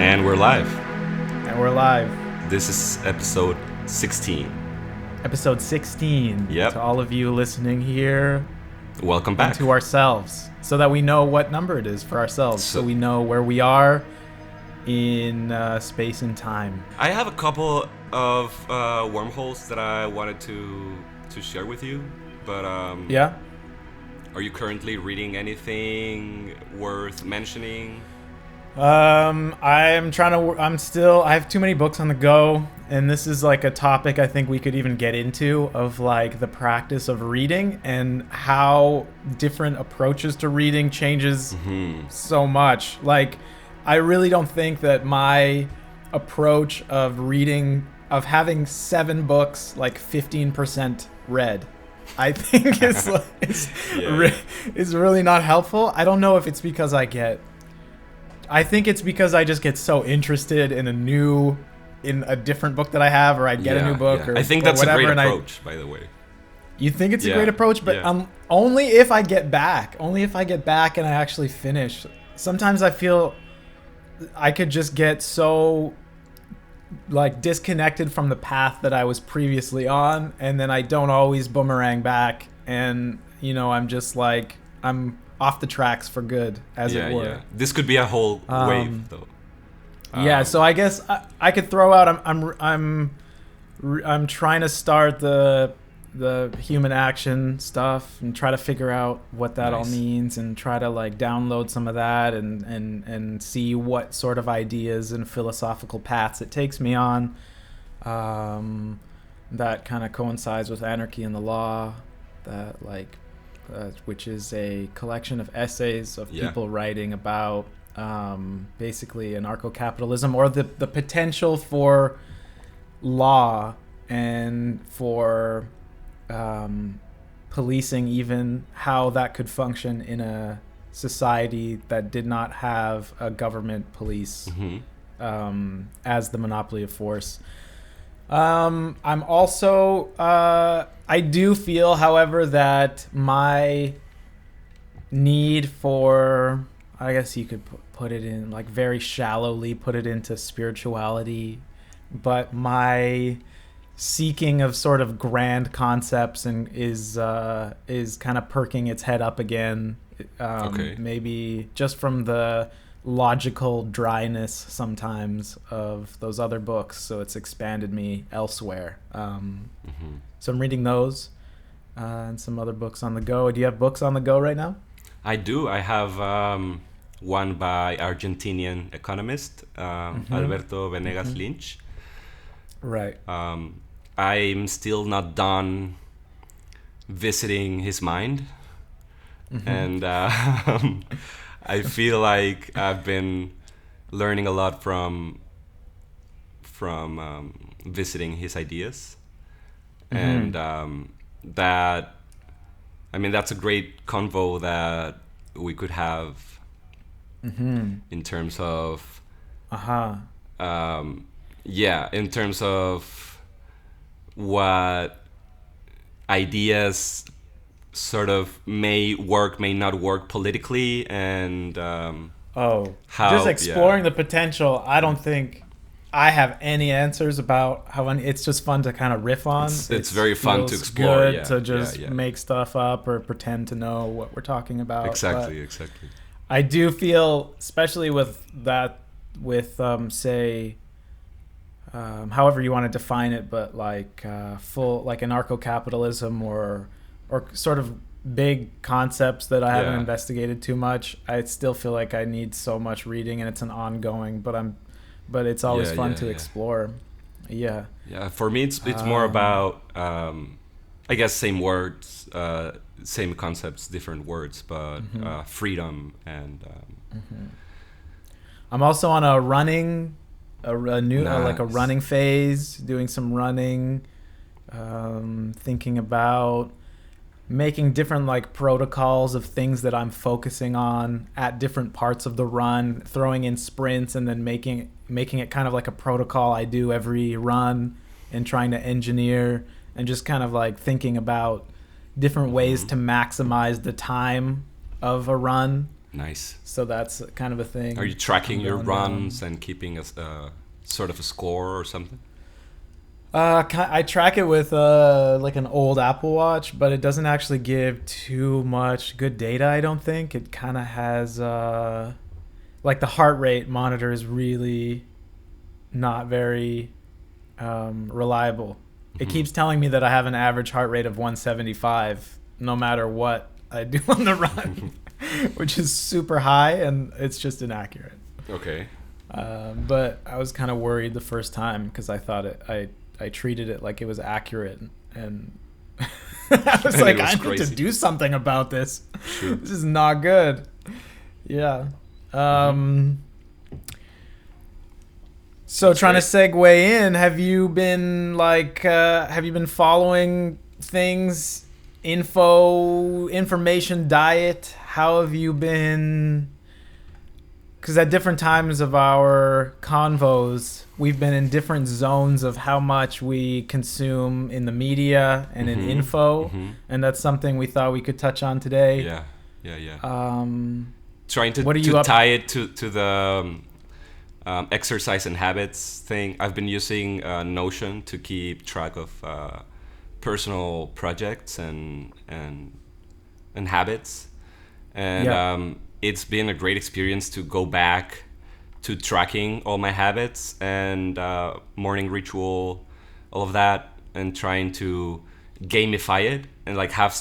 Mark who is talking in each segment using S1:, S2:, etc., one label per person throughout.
S1: And we're live.
S2: And we're live.
S1: This is episode 16.
S2: Episode 16.
S1: Yep.
S2: To all of you listening here.
S1: Welcome back.
S2: And to ourselves. So that we know what number it is for ourselves. So we know where we are in space and time.
S1: I have a couple of wormholes that I wanted to share with you. But
S2: yeah.
S1: Are you currently reading anything worth mentioning?
S2: I have too many books on the go, and this is like a topic I think we could even get into, of like the practice of reading and how different approaches to reading changes so much. Like, I really don't think that my approach of reading, of having 7 books, like 15% read, I think is really not helpful. I don't know if it's because I think it's because I just get so interested in a different book that I have, or I get a new book, or
S1: I think
S2: or
S1: that's
S2: whatever,
S1: a great approach, by the way.
S2: You think it's a great approach, but only if I get back and I actually finish. Sometimes I feel I could just get so like disconnected from the path that I was previously on, and then I don't always boomerang back, and I'm just like, I'm off the tracks for good, as it were.
S1: This could be a whole wave, though.
S2: So I guess I could throw out. I'm trying to start the human action stuff and try to figure out what that all means, and try to like download some of that and see what sort of ideas and philosophical paths it takes me on. That kind of coincides with Anarchy in the Law, that like. Which is a collection of essays of people writing about basically anarcho-capitalism, or the potential for law and for policing, even how that could function in a society that did not have a government police as the monopoly of force. I'm also, I do feel, however, that my need for, I guess you could put it in, like very shallowly put it into spirituality, but my seeking of sort of grand concepts and is kind of perking its head up again. Maybe just from the logical dryness sometimes of those other books, so it's expanded me elsewhere. So I'm reading those and some other books on the go. Do you have books on the go right now?
S1: I do. I have one by Argentinian economist Alberto Venegas Lynch.
S2: Right.
S1: I'm still not done visiting his mind, and I feel like I've been learning a lot from visiting his ideas, and that's a great convo that we could have in terms of in terms of what ideas sort of may work, may not work politically, and how
S2: just exploring the potential. I don't think I have any answers about how. It's just fun to kind of riff on.
S1: It's very fun to explore.
S2: Good to just make stuff up or pretend to know what we're talking about.
S1: Exactly.
S2: I do feel, especially with that, with say, however you want to define it, but like full like anarcho-capitalism or sort of big concepts that I haven't investigated too much. I still feel like I need so much reading, and it's an ongoing, but it's always fun to explore. Yeah.
S1: For me, it's more about I guess same words, same concepts, different words, but freedom and.
S2: I'm also on a running phase, doing some running, thinking about making different like protocols of things that I'm focusing on at different parts of the run, throwing in sprints, and then making it kind of like a protocol I do every run, and trying to engineer and just kind of like thinking about different ways to maximize the time of a run.
S1: Nice.
S2: So that's kind of a thing.
S1: Are you tracking your
S2: going
S1: runs and keeping a sort of a score or something?
S2: I track it with like an old Apple Watch, but it doesn't actually give too much good data, I don't think. It kind of has like the heart rate monitor is really not very reliable. It keeps telling me that I have an average heart rate of 175 no matter what I do on the run, which is super high, and it's just inaccurate.
S1: Okay.
S2: But I was kind of worried the first time because I thought I treated it like it was accurate, and I was like, I need to do something about this. Sure. This is not good. Yeah. So trying to segue in, have you been following things, information diet? How have you been? Because at different times of our convos, we've been in different zones of how much we consume in the media and in info, and that's something we thought we could touch on today.
S1: Yeah. Trying to tie it to the exercise and habits thing. I've been using Notion to keep track of personal projects and habits, and it's been a great experience to go back to tracking all my habits and morning ritual, all of that, and trying to gamify it and like have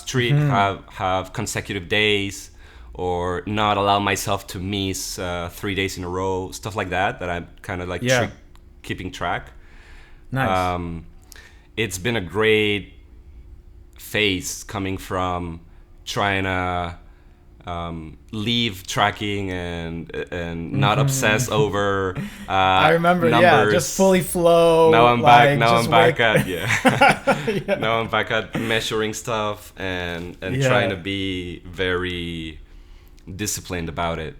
S1: have consecutive days, or not allow myself to miss 3 days in a row, stuff like that I'm kind of like keeping track.
S2: Nice.
S1: It's been a great phase coming from trying to leave tracking and not obsess over
S2: I remember
S1: numbers.
S2: Just fully flow.
S1: Now I'm back now I'm back at
S2: Yeah.
S1: now I'm back at measuring stuff and trying to be very disciplined about it.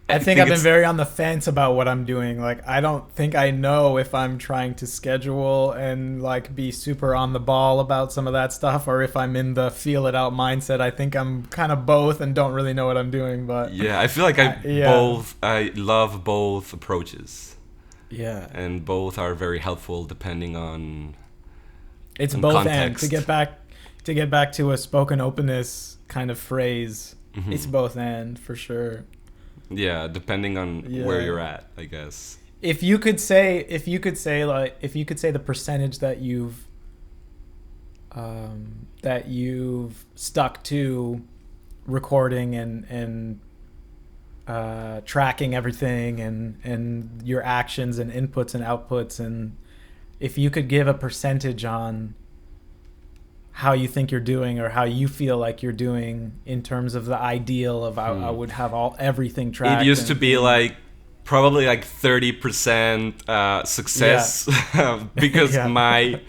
S2: I think I've been very on the fence about what I'm doing. Like, I don't think I know if I'm trying to schedule and like be super on the ball about some of that stuff, or if I'm in the feel it out mindset. I think I'm kind of both and don't really know what I'm doing. But
S1: yeah, I feel like I love both approaches.
S2: Yeah,
S1: and both are very helpful depending on.
S2: It's both context. And to get back to a spoken openness kind of phrase. It's both and for sure. Yeah,
S1: depending on where you're at, I guess.
S2: If you could say the percentage that you've stuck to recording and tracking everything and your actions and inputs and outputs, and if you could give a percentage on how you think you're doing or how you feel like you're doing in terms of the ideal of I would have everything tracked.
S1: It used to be like probably like 30% success because my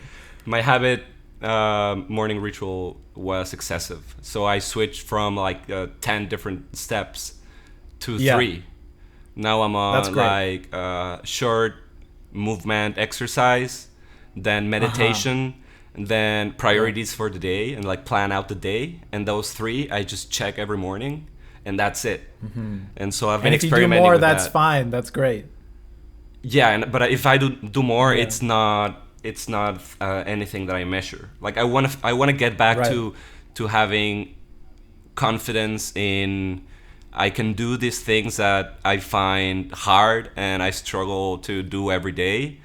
S1: habit morning ritual was excessive. So I switched from like 10 different steps to 3. Now I'm on like short movement exercise, then meditation, then priorities for the day, and like plan out the day. And those 3 I just check every morning, and that's it. And so I've been experimenting.
S2: If you do more,
S1: with
S2: that's fine. That's great.
S1: Yeah, but if I do more, it's not anything that I measure. Like I want to get back to having confidence in I can do these things that I find hard and I struggle to do every day.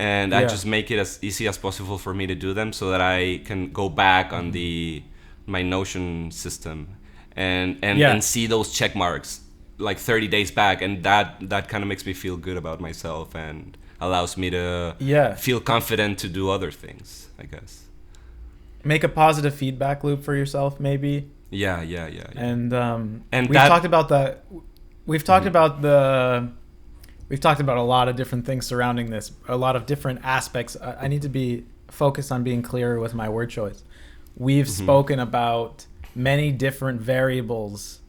S1: And I just make it as easy as possible for me to do them, so that I can go back on my Notion system and see those check marks like 30 days back, and that kind of makes me feel good about myself and allows me to feel confident to do other things, I guess. Make
S2: a positive feedback loop for yourself, maybe.
S1: Yeah.
S2: And we've talked about that. We've talked about We've talked about a lot of different things surrounding this, a lot of different aspects. I need to be focused on being clearer with my word choice. We've spoken about many different variables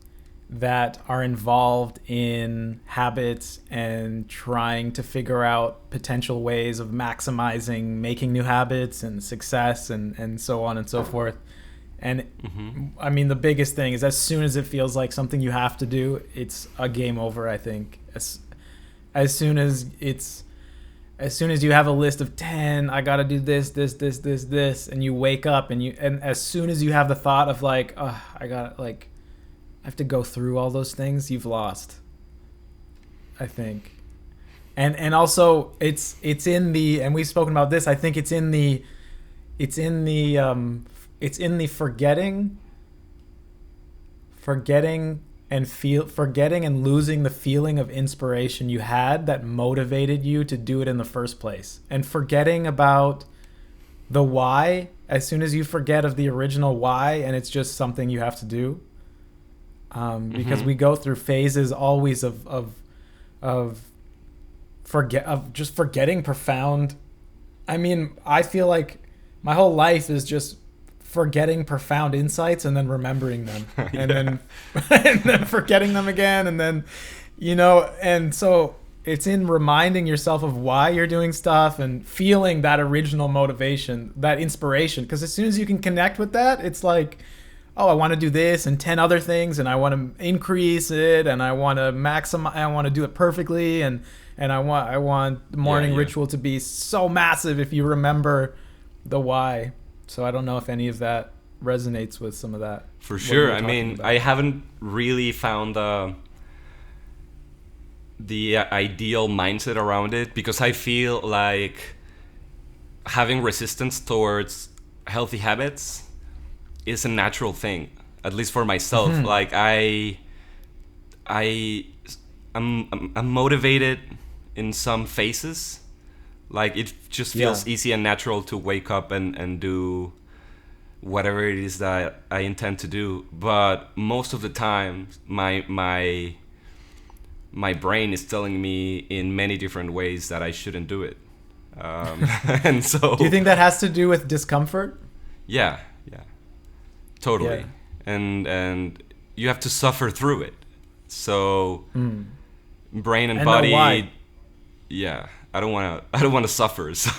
S2: that are involved in habits and trying to figure out potential ways of maximizing making new habits and success and so on and so forth. And I mean, the biggest thing is as soon as it feels like something you have to do, it's a game over, I think. As soon as you have a list of 10, I got to do this, and you wake up and as soon as you have the thought of like, oh, I have to go through all those things, you've lost, I think. And also it's in the, and we've spoken about this, I think it's in the forgetting and losing the feeling of inspiration you had that motivated you to do it in the first place, and forgetting about the why. As soon as you forget of the original why and it's just something you have to do, because we go through phases always of just forgetting profound. I mean, I feel like my whole life is just forgetting profound insights and then remembering them and then forgetting them again, and then, and so it's in reminding yourself of why you're doing stuff and feeling that original motivation, that inspiration, because as soon as you can connect with that, it's like, oh, I want to do this and 10 other things, and I want to increase it, and I want to maximize, I want to do it perfectly, and I want the morning ritual to be so massive if you remember the why. So I don't know if any of that resonates with some of that.
S1: For sure. I mean, about. I haven't really found the ideal mindset around it, because I feel like having resistance towards healthy habits is a natural thing, at least for myself. Like I'm motivated in some phases. Like it just feels easy and natural to wake up and do whatever it is that I intend to do. But most of the time, my brain is telling me in many different ways that I shouldn't do it. And so,
S2: do you think that has to do with discomfort?
S1: Yeah, totally. Yeah. And you have to suffer through it. So brain and body. Why? Yeah. I don't want to suffer, so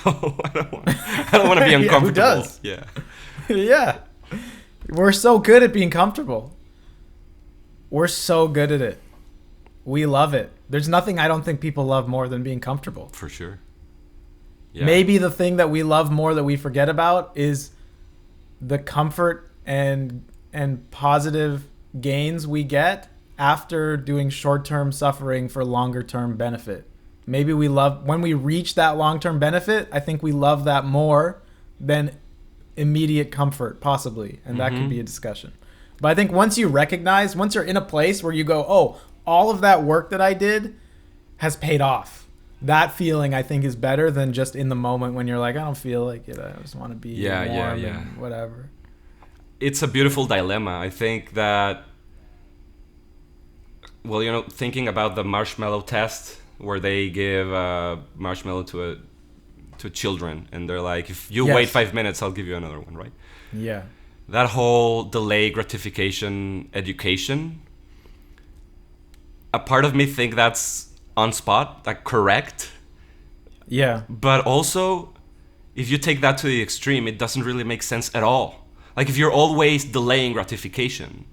S1: I don't want to be uncomfortable.
S2: Who does?
S1: Yeah.
S2: Yeah. We're so good at being comfortable. We're so good at it. We love it. There's nothing I don't think people love more than being comfortable.
S1: For sure. Yeah.
S2: Maybe the thing that we love more that we forget about is the comfort and positive gains we get after doing short-term suffering for longer-term benefit. Maybe we love, when we reach that long-term benefit, I think we love that more than immediate comfort, possibly. And that could be a discussion. But I think once you're in a place where you go, oh, all of that work that I did has paid off. That feeling, I think, is better than just in the moment when you're like, I don't feel like it. I just want to be warm and whatever.
S1: It's a beautiful dilemma. I think that, well, thinking about the marshmallow test, where they give marshmallow to children, and they're like, if you wait 5 minutes, I'll give you another one, right?
S2: Yeah.
S1: That whole delay gratification education, a part of me think that's on spot, like correct.
S2: Yeah.
S1: But also, if you take that to the extreme, it doesn't really make sense at all. Like if you're always delaying gratification,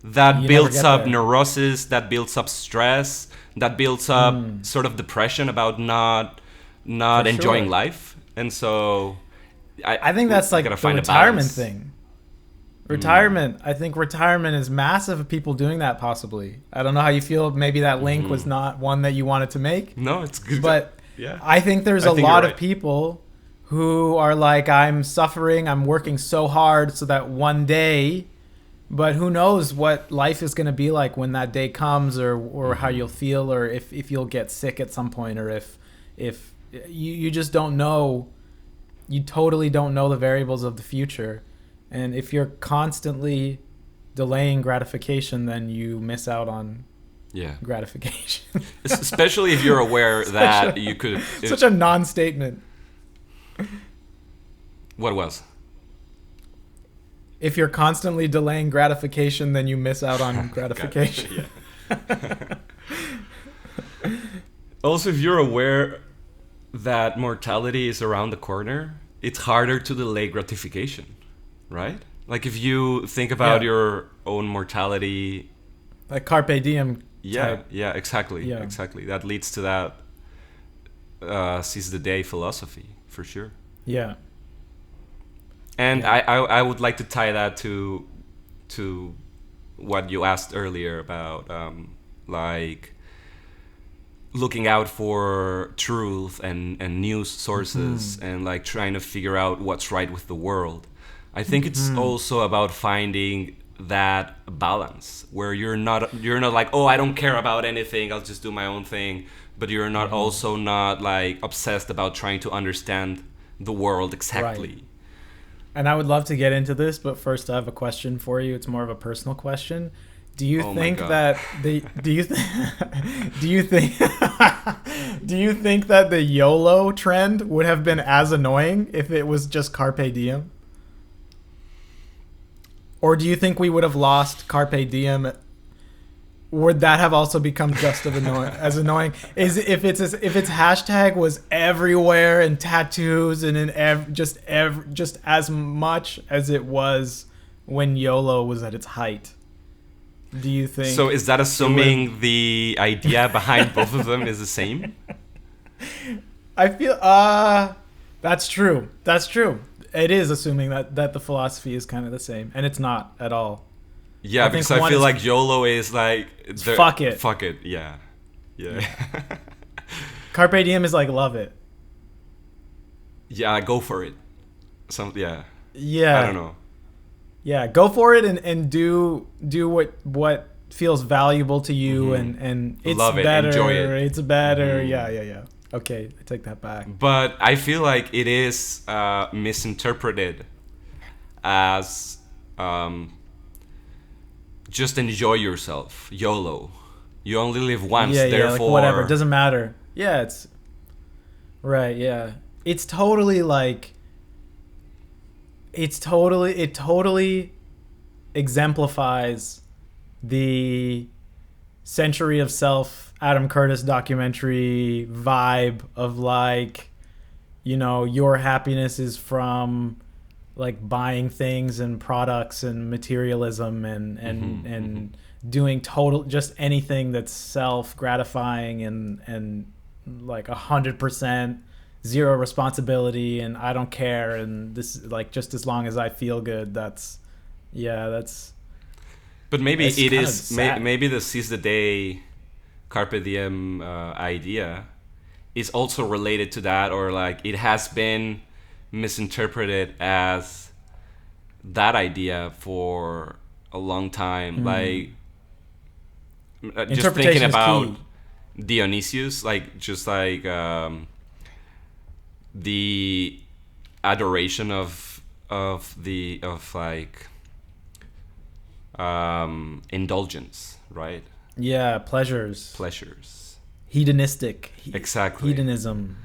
S1: that builds up neurosis, that builds up stress, that builds up sort of depression about not enjoying life. And so
S2: I think that's like the retirement thing. Retirement. I think retirement is massive of people doing that, possibly. I don't know how you feel. Maybe that link was not one that you wanted to make.
S1: No, it's good.
S2: But I think there's a lot of people who are like, I'm suffering, I'm working so hard so that one day, but who knows what life is going to be like when that day comes, or how you'll feel, or if you'll get sick at some point, or if you just don't know. You totally don't know the variables of the future. And if you're constantly delaying gratification, then you miss out on gratification.
S1: Especially if you're aware that you could...
S2: Such a non-statement.
S1: What was?
S2: If you're constantly delaying gratification, then you miss out on gratification.
S1: Also, if you're aware that mortality is around the corner, it's harder to delay gratification, right? Like if you think about your own mortality,
S2: like Carpe Diem type.
S1: exactly. That leads to that seize the day philosophy for sure.
S2: Yeah.
S1: And I would like to tie that to what you asked earlier about like looking out for truth and news sources and like trying to figure out what's right with the world. I think it's also about finding that balance where you're not like, oh, I don't care about anything, I'll just do my own thing, but you're not also not like obsessed about trying to understand the world exactly.
S2: Right. And I would love to get into this, but first I have a question for you. It's more of a personal question. Do you think that do you think do you think that the Yolo trend would have been as annoying if it was just Carpe Diem? Or do you think we would have lost Carpe Diem? Would that have also become just as annoying? Is if its hashtag was everywhere and tattoos and in just as much as it was when YOLO was at its height? Do you think?
S1: So is that assuming the idea behind both of them is the same?
S2: I feel that's true. That's true. It is assuming that the philosophy is kind of the same, and it's not at all.
S1: Yeah, because I feel like YOLO is like
S2: fuck it.
S1: Fuck it. Yeah.
S2: Carpe Diem is like love it.
S1: Yeah, go for it. Yeah. I don't know.
S2: Yeah, go for it and do what feels valuable to you and it's
S1: love it,
S2: better.
S1: Enjoy it.
S2: It's better. Yeah. Okay, I take that back.
S1: But I feel like it is misinterpreted as just enjoy yourself, YOLO. You only live once, therefore
S2: like whatever, it doesn't matter. Yeah, it's right. Yeah, it's totally like it totally exemplifies the Century of Self Adam Curtis documentary vibe of like, you know, your happiness is from like buying things and products and materialism and doing total just anything that's self gratifying and like 100% zero responsibility and I don't care and this like just as long as I feel good. That's.
S1: But maybe it is maybe the seize the day Carpe Diem idea is also related to that, or like it has been misinterpreted as that idea for a long time. Like just thinking about Dionysius, like just like the adoration of like indulgence, right?
S2: Yeah, pleasures. Hedonistic.
S1: Exactly.
S2: Hedonism.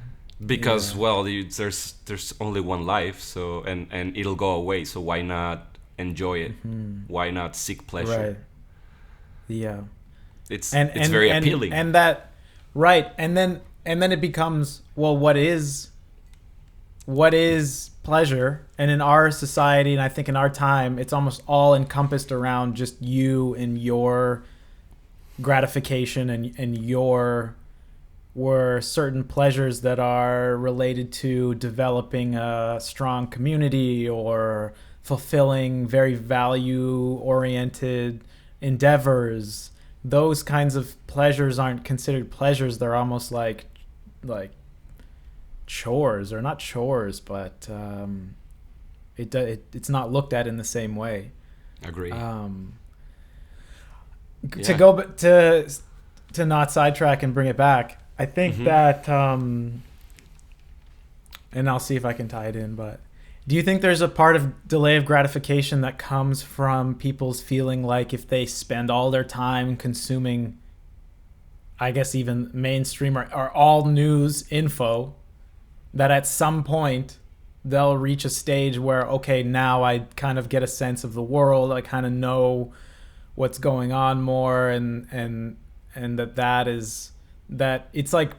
S1: Because there's only one life, so and it'll go away, so why not enjoy it? Why not seek pleasure?
S2: Right. Yeah.
S1: It's very appealing.
S2: And that right, and then it becomes, well, what is pleasure? And in our society, and I think in our time, it's almost all encompassed around just you and your gratification and your were certain pleasures that are related to developing a strong community or fulfilling very value-oriented endeavors. Those kinds of pleasures aren't considered pleasures. They're almost like chores, or not chores, but it's not looked at in the same way.
S1: Agree.
S2: To go to not sidetrack and bring it back, I think that and I'll see if I can tie it in, but do you think there's a part of delay of gratification that comes from people's feeling like if they spend all their time consuming, I guess even mainstream or all news info, that at some point they'll reach a stage where, okay, now I kind of get a sense of the world, I kind of know what's going on more, and that it's like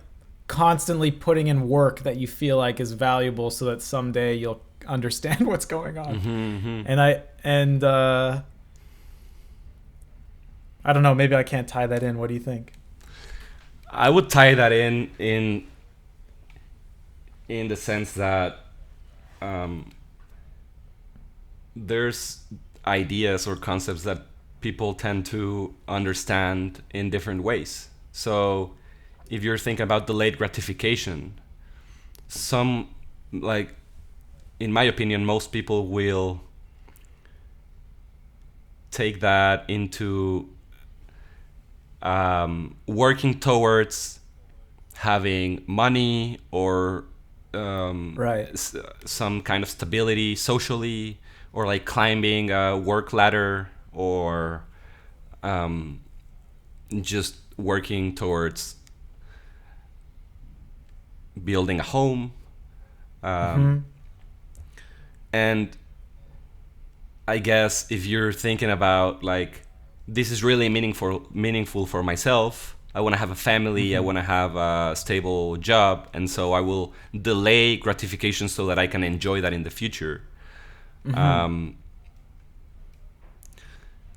S2: constantly putting in work that you feel like is valuable so that someday you'll understand what's going on.
S1: Mm-hmm.
S2: And I don't know, maybe I can't tie that in. What do you think?
S1: I would tie that in the sense that there's ideas or concepts that people tend to understand in different ways. So if you're thinking about delayed gratification, some, like, in my opinion, most people will take that into working towards having money or some kind of stability socially, or like climbing a work ladder, or just working towards building a home. And I guess if you're thinking about, like, this is really meaningful for myself, I want to have a family, I want to have a stable job, and so I will delay gratification so that I can enjoy that in the future. Then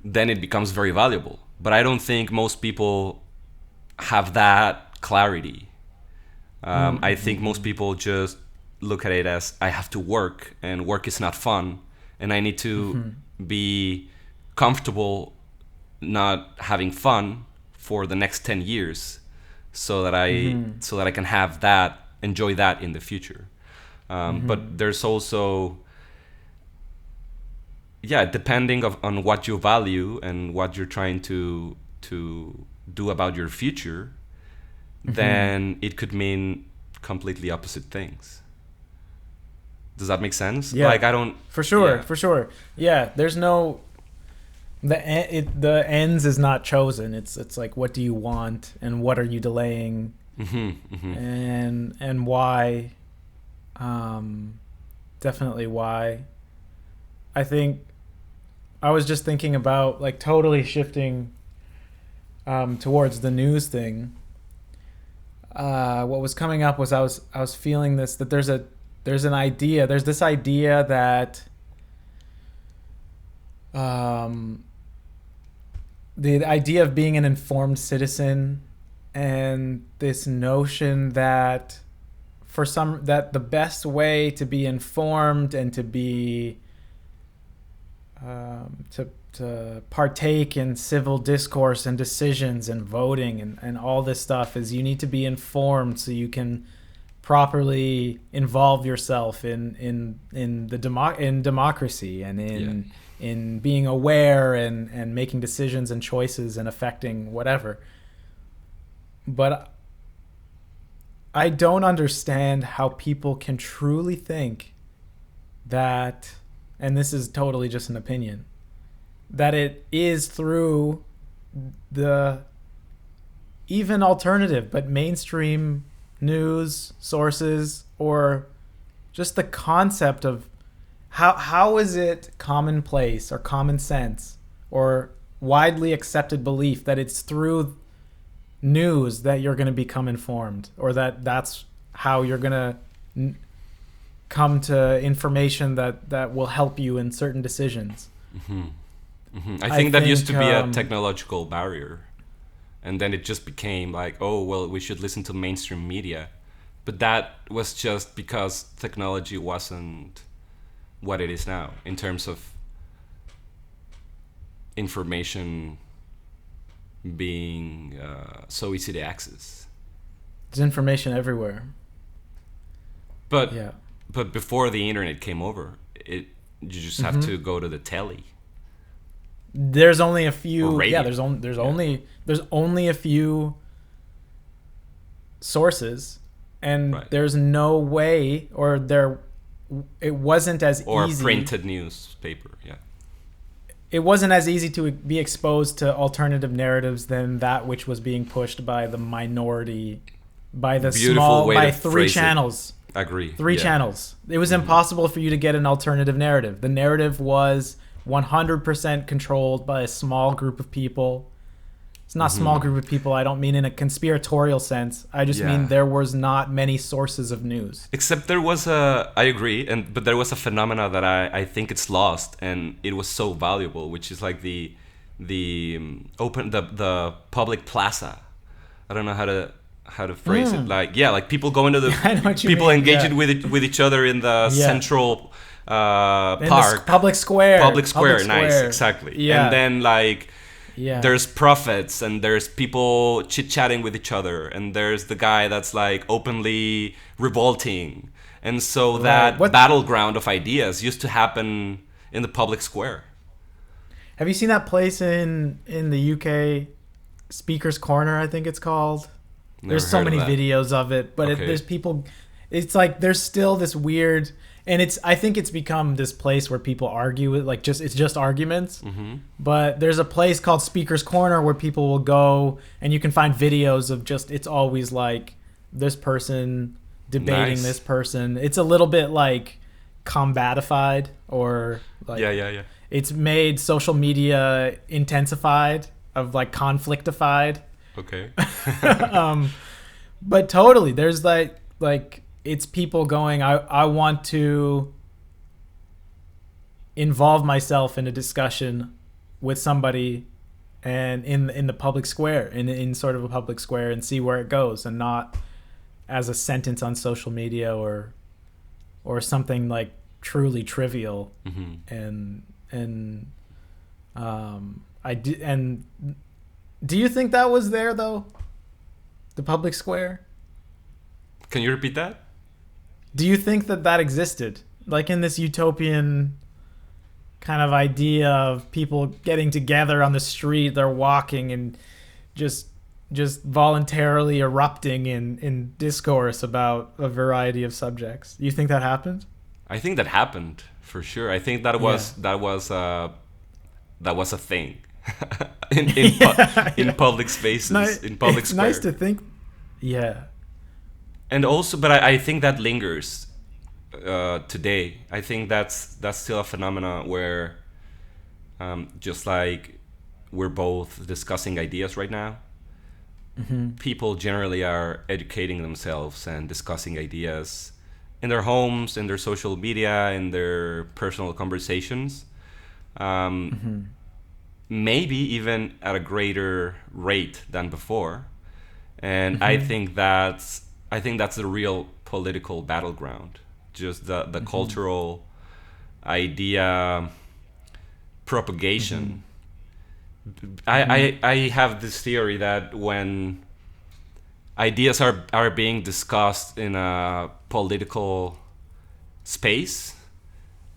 S1: it becomes very valuable. But I don't think most people have that clarity. I think most people just look at it as, I have to work, and work is not fun, and I need to be comfortable not having fun for the next 10 years so that I can have that, enjoy that in the future. But there's also, depending on what you value and what you're trying to do about your future, then it could mean completely opposite things. Does that make sense?
S2: Yeah.
S1: Like, I don't...
S2: For sure. Yeah, there's no... The ends is not chosen. It's like, what do you want, and what are you delaying, and why? Definitely why. I think I was just thinking about, like, totally shifting towards the news thing. What was coming up was I was feeling this, that there's this idea that the idea of being an informed citizen, and this notion that that the best way to be informed and to be to partake in civil discourse and decisions and voting and all this stuff is you need to be informed so you can properly involve yourself in democracy and in being aware and making decisions and choices and affecting whatever. But I don't understand how people can truly think that, and this is totally just an opinion, that it is through the even alternative but mainstream news sources, or just the concept of how is it commonplace or common sense or widely accepted belief that it's through news that you're going to become informed, or that's how you're going to come to information that will help you in certain decisions.
S1: I think that used to be a technological barrier, and then it just became like, oh, well, we should listen to mainstream media. But that was just because technology wasn't what it is now in terms of information being so easy to access.
S2: There's information everywhere.
S1: But before the internet came over, you just have to go to the telly.
S2: There's only a few.
S1: Radio.
S2: There's only a few sources, and there's no way, it wasn't as
S1: or
S2: easy.
S1: Or printed newspaper. Yeah.
S2: It wasn't as easy to be exposed to alternative narratives than that which was being pushed by the minority, by the by three channels.
S1: Agree.
S2: Three channels. It was impossible for you to get an alternative narrative. The narrative was 100% controlled by a small group of people. It's not small group of people. I don't mean in a conspiratorial sense. I just mean there was not many sources of news.
S1: Except there was I agree, but there was a phenomena that I think it's lost, and it was so valuable, which is like the public plaza. I don't know how to phrase it. Like like people go into the people engaging with each other in the central park,
S2: public square.
S1: Nice, exactly. Yeah. And then like. Yeah. There's prophets, and there's people chit-chatting with each other, and there's the guy that's like openly revolting. And so that battleground of ideas used to happen in the public square.
S2: Have you seen that place in the UK, Speaker's Corner, I think it's called? There's so many videos of it, but there's people, it's like there's still this weird... And I think it's become this place where people argue with, like, it's just arguments. Mm-hmm. But there's a place called Speaker's Corner where people will go, and you can find videos of it's always like this person debating this person. It's a little bit like combatified, or like yeah. It's made social media intensified, of like conflictified.
S1: Okay.
S2: But totally, there's like. It's people going, I want to involve myself in a discussion with somebody, and in the public square, in sort of a public square, and see where it goes, and not as a sentence on social media or something like truly trivial. Mm-hmm. And do you think that was there though? The public square?
S1: Can you repeat that?
S2: Do you think that existed? Like in this utopian kind of idea of people getting together on the street, they're walking and just voluntarily erupting in discourse about a variety of subjects. Do you think that happened?
S1: I think that happened for sure. I think that was a thing in public spaces, in public square.
S2: It's nice to think. Yeah.
S1: And also, but I think that lingers today. I think that's still a phenomena where, just like we're both discussing ideas right now, people generally are educating themselves and discussing ideas in their homes, in their social media, in their personal conversations, maybe even at a greater rate than before. And I think that's the real political battleground, just the cultural idea propagation. I have this theory that when ideas are being discussed in a political space,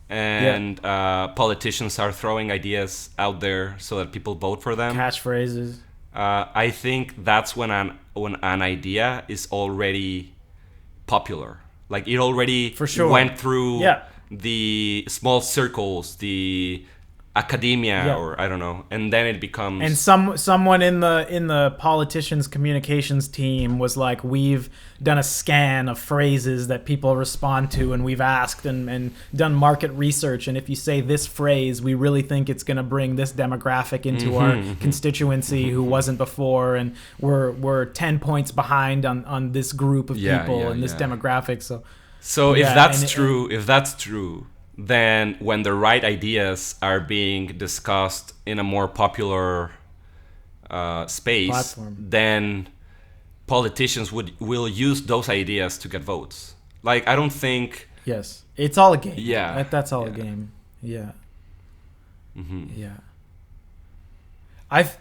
S1: and politicians are throwing ideas out there so that people vote for them,
S2: catchphrases,
S1: I think that's when an idea is already popular. Like it already went through the small circles, the academia, or I don't know, and then it becomes.
S2: And someone in the politicians' communications team was like, we've done a scan of phrases that people respond to, and we've asked and done market research, and if you say this phrase, we really think it's going to bring this demographic into our constituency who wasn't before, and we're 10 points behind on this group of people and this demographic.
S1: So if that's true, then when the right ideas are being discussed in a more popular space, platform, then politicians will use those ideas to get votes. Like, I don't think...
S2: Yes. It's all a game.
S1: Yeah.
S2: That's all a game. Yeah. Yeah.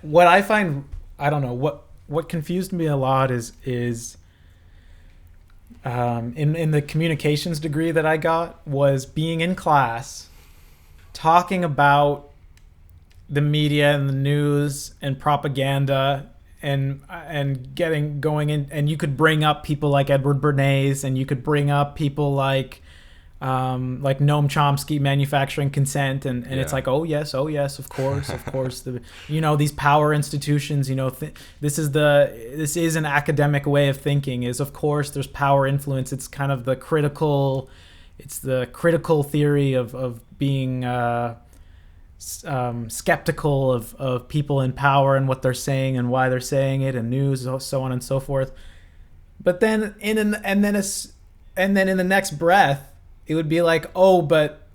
S2: What I find... I don't know. What confused me a lot is in the communications degree that I got, was being in class talking about the media and the news and propaganda and going in, and you could bring up people like Edward Bernays, and you could bring up people like Noam Chomsky, Manufacturing Consent, and it's like, oh yes, of course these power institutions, this is an academic way of thinking, is of course there's power influence. It's kind of the critical theory of being skeptical of people in power and what they're saying and why they're saying it, and news, so on and so forth. But then and then in the next breath, it would be like, oh, but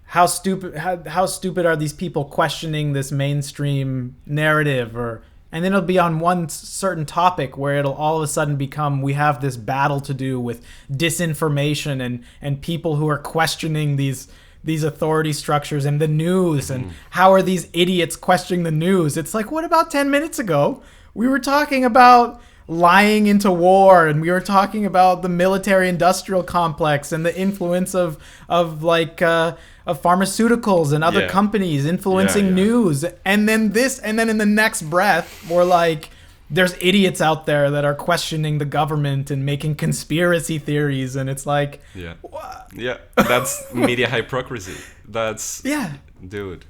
S2: how stupid are these people questioning this mainstream narrative? Or and then it'll be on one certain topic where it'll all of a sudden become, we have this battle to do with disinformation and people who are questioning these authority structures and the news, and how are these idiots questioning the news? It's like, what about 10 minutes ago? We were talking about lying into war, and we were talking about the military industrial complex and the influence of pharmaceuticals and other companies influencing news. And then in the next breath, we're like, there's idiots out there that are questioning the government and making conspiracy theories, and it's like, what?
S1: That's media hypocrisy. That's dude,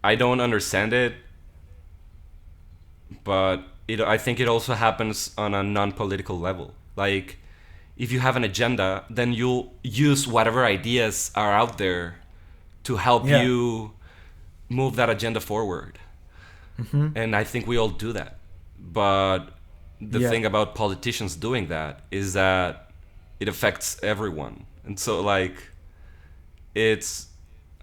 S1: I don't understand it, but I think it also happens on a non-political level. Like, if you have an agenda, then you'll use whatever ideas are out there to help you move that agenda forward. And I think we all do that. But the thing about politicians doing that is that it affects everyone. And so, like, it's,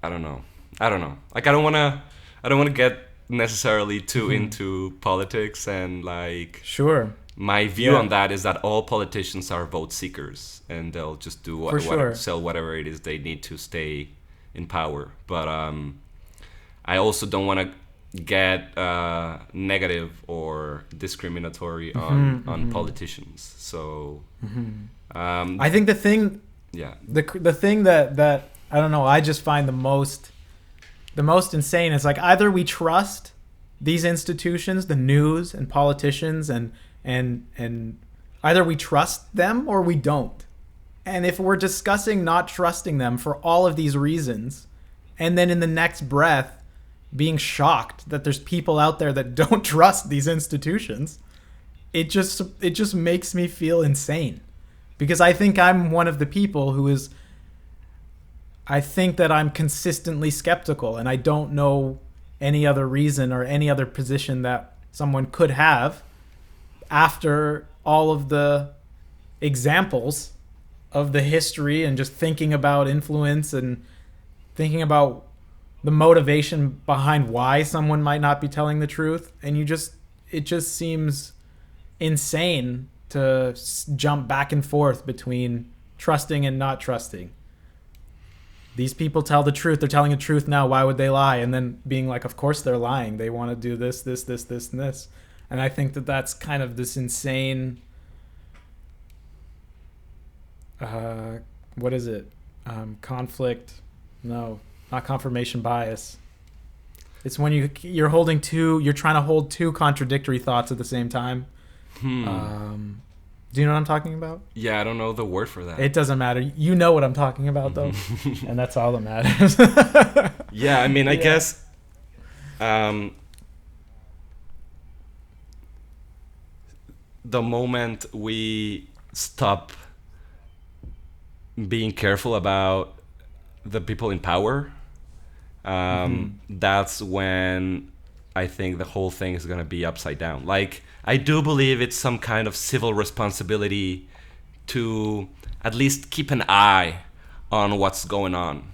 S1: I don't know. Like, I don't want to get necessarily too into politics, and like, my view on that is that all politicians are vote seekers, and they'll just do sell whatever it is they need to stay in power. But I also don't want to get negative or discriminatory on politicians. So
S2: I think the thing that I don't know, I just find the most insane is, like, either we trust these institutions, the news and politicians, and either we trust them or we don't. And if we're discussing not trusting them for all of these reasons, and then in the next breath being shocked that there's people out there that don't trust these institutions, it just makes me feel insane. Because I think I'm one of the people who is, I think that I'm consistently skeptical, and I don't know any other reason or any other position that someone could have after all of the examples of the history, and just thinking about influence and thinking about the motivation behind why someone might not be telling the truth. And it just seems insane to jump back and forth between trusting and not trusting. These people tell the truth. They're telling the truth now. Why would they lie? And then being like, of course they're lying. They want to do this, and this. And I think that that's kind of this insane, what is it? Conflict? No, not confirmation bias. It's when you're trying to hold two contradictory thoughts at the same time. Do you know what I'm talking about?
S1: Yeah, I don't know the word for that.
S2: It doesn't matter. You know what I'm talking about, though. And that's all that matters.
S1: Yeah, I mean, I guess the moment we stop being careful about the people in power, that's when I think the whole thing is going to be upside down. Like, I do believe it's some kind of civil responsibility to at least keep an eye on what's going on.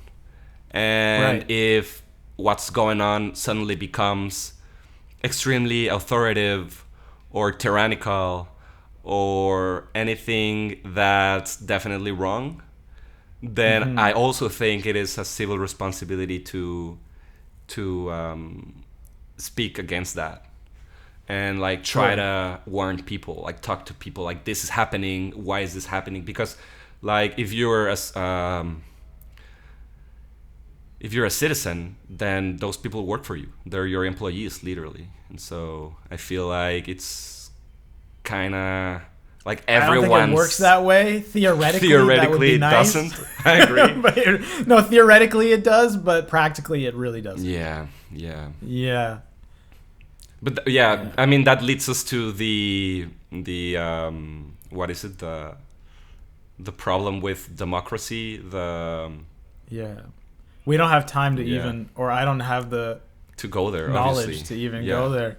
S1: And if what's going on suddenly becomes extremely authoritative or tyrannical or anything that's definitely wrong, then I also think it is a civil responsibility to speak against that. And like try to warn people, like talk to people, like this is happening. Why is this happening? Because like if you're a citizen, then those people work for you. They're your employees, literally. And so I feel like it's kind of like everyone.
S2: I don't think it works that way. Theoretically that would be
S1: it
S2: nice.
S1: Doesn't. I agree.
S2: No, theoretically it does, but practically it really doesn't.
S1: Yeah. But I mean that leads us to the what is it, the problem with democracy,
S2: we don't have time to even, or I don't have the
S1: to go there,
S2: knowledge
S1: obviously.
S2: to even go there.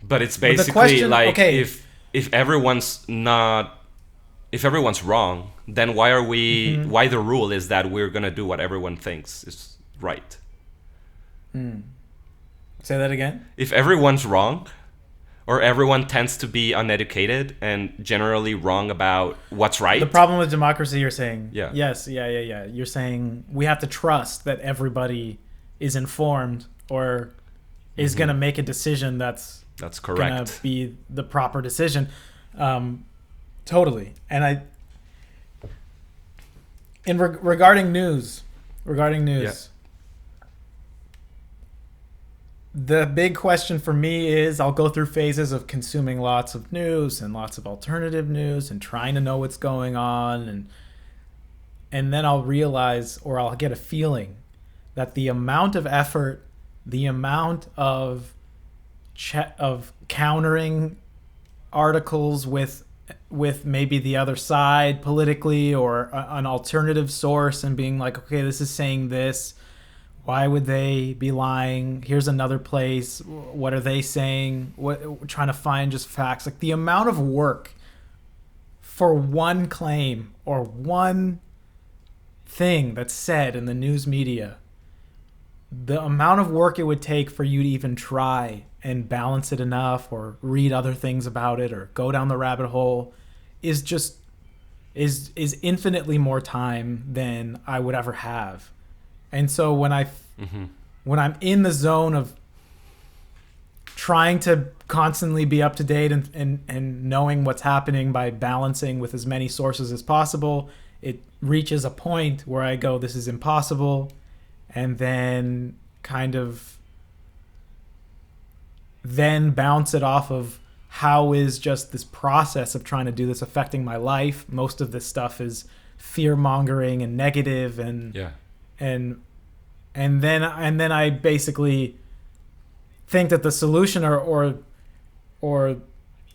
S1: But it's basically if everyone's wrong, then why are we? Why the rule is that we're gonna do what everyone thinks is right?
S2: Say that again.
S1: If everyone's wrong, or everyone tends to be uneducated and generally wrong about what's right.
S2: The problem with democracy, you're saying.
S1: Yeah.
S2: Yes. Yeah. You're saying we have to trust that everybody is informed or is gonna make a decision that's
S1: correct.
S2: Gonna be the proper decision. Totally. And regarding news, the big question for me is I'll go through phases of consuming lots of news and lots of alternative news and trying to know what's going on, and then I'll realize, or I'll get a feeling that the amount of effort, the amount of countering articles with maybe the other side politically or an alternative source and being like, okay, this is saying this, why would they be lying, here's another place, what are they saying, trying to find just facts, like the amount of work for one claim or one thing that's said in the news media, the amount of work it would take for you to even try and balance it enough or read other things about it or go down the rabbit hole is infinitely more time than I would ever have. And so when I'm in the zone of trying to constantly be up to date and knowing what's happening by balancing with as many sources as possible, it reaches a point where I go, this is impossible, and then kind of then bounce it off of how is just this process of trying to do this affecting my life. Most of this stuff is fear-mongering and negative and then I basically think that the solution or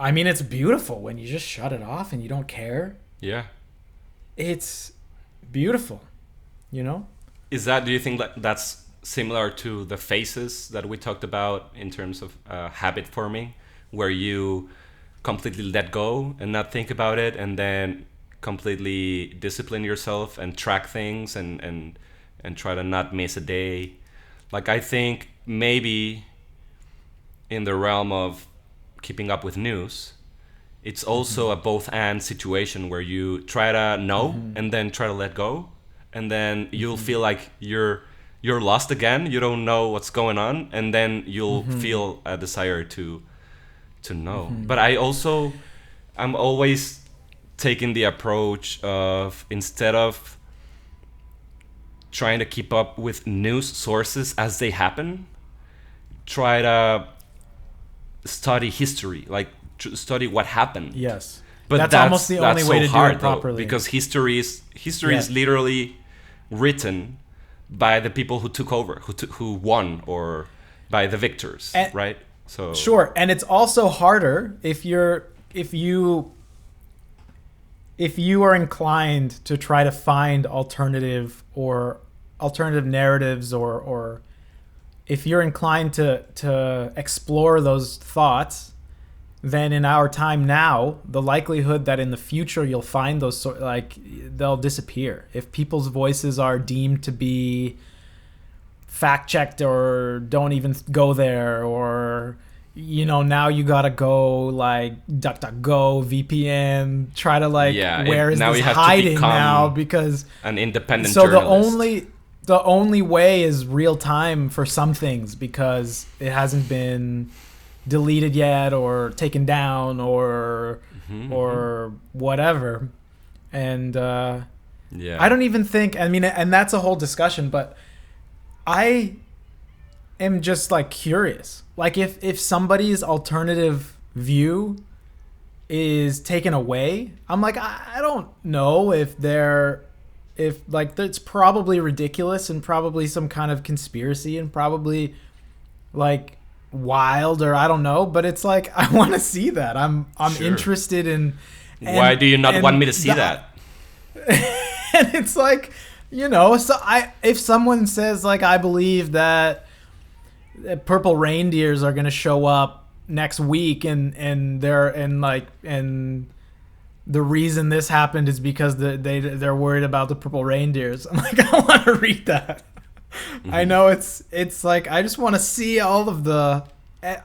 S2: I mean, it's beautiful when you just shut it off and you don't care.
S1: Yeah.
S2: It's beautiful, you know?
S1: Do you think that that's similar to the phases that we talked about in terms of habit forming, where you completely let go and not think about it, and then completely discipline yourself and track things and try to not miss a day? Like, I think maybe in the realm of keeping up with news, it's also a both and situation where you try to know and then try to let go, and then you'll feel like you're lost again. You don't know what's going on, and then you'll feel a desire to know. But I'm always taking the approach of, instead of trying to keep up with news sources as they happen, try to study history, like study what happened.
S2: Yes.
S1: But
S2: that's almost the only way to do it properly.
S1: Though, because history is literally written by the people who took over, who won, or by the victors, right? So
S2: sure, and it's also harder if you are inclined to try to find alternative narratives, or if you're inclined to explore those thoughts. Then in our time now, the likelihood that in the future you'll find those they'll disappear. If people's voices are deemed to be fact-checked or don't even go there, or, you know, now you gotta go like DuckDuckGo, VPN, try to where is this hiding now, because
S1: an independent journalist.
S2: the only way is real time for some things, because it hasn't been deleted yet or taken down or whatever. And I don't even think, I mean, and that's a whole discussion, but I am just like curious, like if somebody's alternative view is taken away, I'm like, I don't know if it's probably ridiculous and probably some kind of conspiracy and probably like wild, or I don't know, but it's like, I want to see that. I'm
S1: sure.
S2: Interested in.
S1: Why do you not want me to see that?
S2: And it's like, So if someone says like, I believe that purple reindeers are going to show up next week and the reason this happened is because they're worried about the purple reindeers. I'm like, I don't want to read that. Mm-hmm. I know it's like, I just want to see all of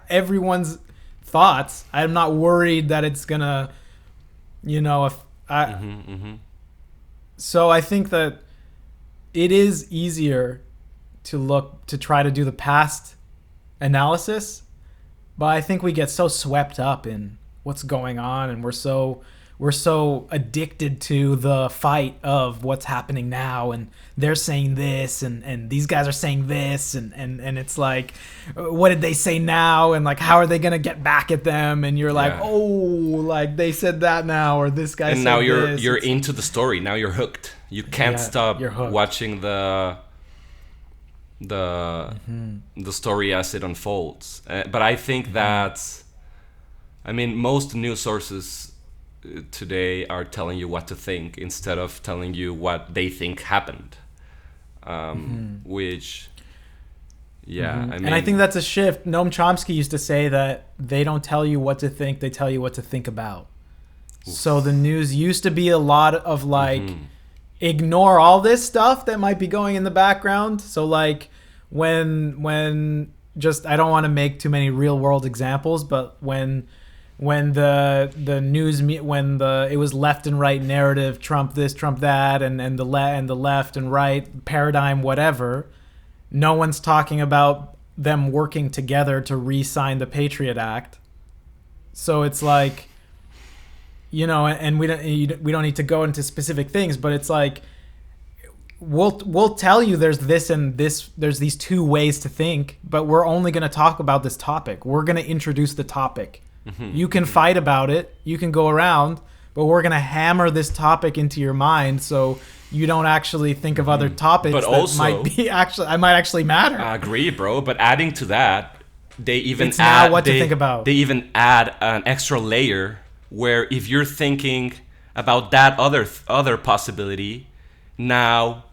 S2: everyone's thoughts. I'm not worried that it's gonna, if I. Mm-hmm, mm-hmm. So I think that it is easier to try to do the past analysis, but I think we get so swept up in what's going on, and we're so addicted to the fight of what's happening now, and they're saying this and these guys are saying this, and it's like, what did they say now, and like, how are they gonna get back at them, and you're like, oh, like they said that now, or this guy, and said
S1: now
S2: this.
S1: You're into the story. Now you're hooked. You can't stop watching the story as it unfolds. But I think that, most news sources today are telling you what to think instead of telling you what they think happened, which
S2: and I think that's a shift. Noam Chomsky used to say that they don't tell you what to think, they tell you what to think about. Oof. So the news used to be a lot of like, ignore all this stuff that might be going in the background. So like when just, I don't want to make too many real world examples, but when the news, it was left and right narrative, Trump this, Trump that, and the left and right paradigm, whatever, no one's talking about them working together to re-sign the Patriot Act. So it's like, and we don't need to go into specific things, but it's like, we'll tell you there's this and this, there's these two ways to think, but we're only going to talk about this topic. We're going to introduce the topic. You can fight about it, you can go around, but we're going to hammer this topic into your mind so you don't actually think of other topics but that also, I might actually matter.
S1: I agree, bro. But adding to that, they even
S2: to think about.
S1: They even add an extra layer where if you're thinking about that other possibility, now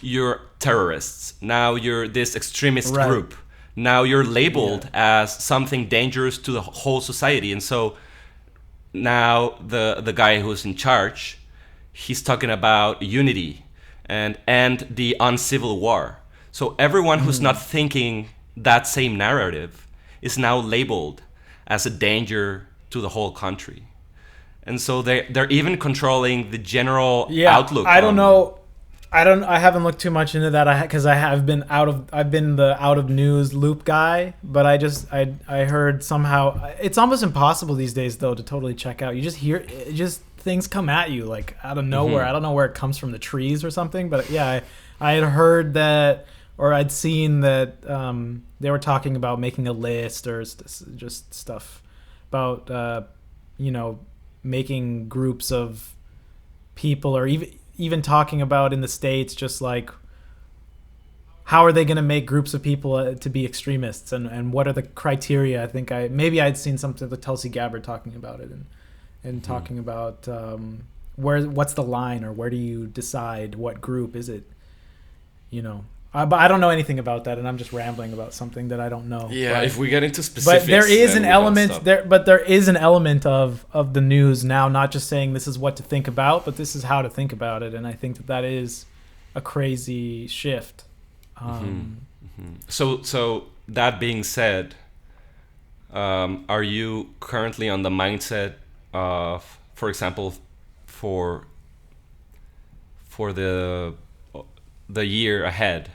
S1: you're terrorists. Now you're this extremist group. Now you're labeled as something dangerous to the whole society. And so now the guy who's in charge, he's talking about unity and the uncivil war. So everyone who's not thinking that same narrative is now labeled as a danger to the whole country. And so they're even controlling the general outlook.
S2: I don't know. I haven't looked too much into that because I've been the out of news loop guy, but I heard somehow it's almost impossible these days though to totally check out. You just hear things come at you like out of nowhere. I don't know where it comes from, the trees or something, but I had heard that, or I'd seen that they were talking about making a list or just stuff about making groups of people, or even talking about in the States, just like, how are they going to make groups of people to be extremists, and what are the criteria? I think I'd seen something with Tulsi Gabbard talking about it, and talking about what's the line, or where do you decide what group is it, but I don't know anything about that, and I'm just rambling about something that I don't know.
S1: Yeah, if we get into specifics,
S2: but there is an element there. But there is an element of the news now, not just saying this is what to think about, but this is how to think about it, and I think that is a crazy shift.
S1: So that being said, are you currently on the mindset of, for example, for the year ahead?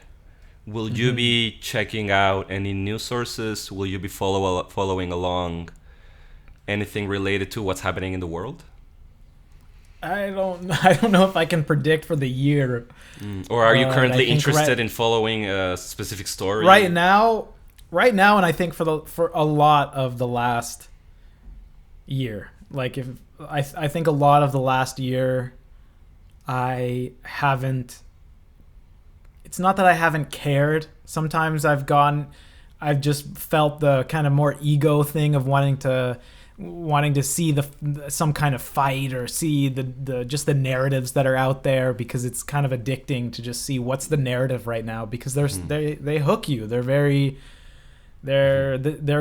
S1: Will you be checking out any news sources? Will you be following along anything related to what's happening in the world?
S2: I don't know if I can predict for the year.
S1: Or are you currently interested in following a specific story?
S2: Right now, and I think for a lot of the last year, like I think a lot of the last year, I haven't. It's not that I haven't cared. Sometimes I've just felt the kind of more ego thing of wanting to wanting to see some kind of fight or see the just the narratives that are out there, because it's kind of addicting to just see what's the narrative right now, because they hook you. They're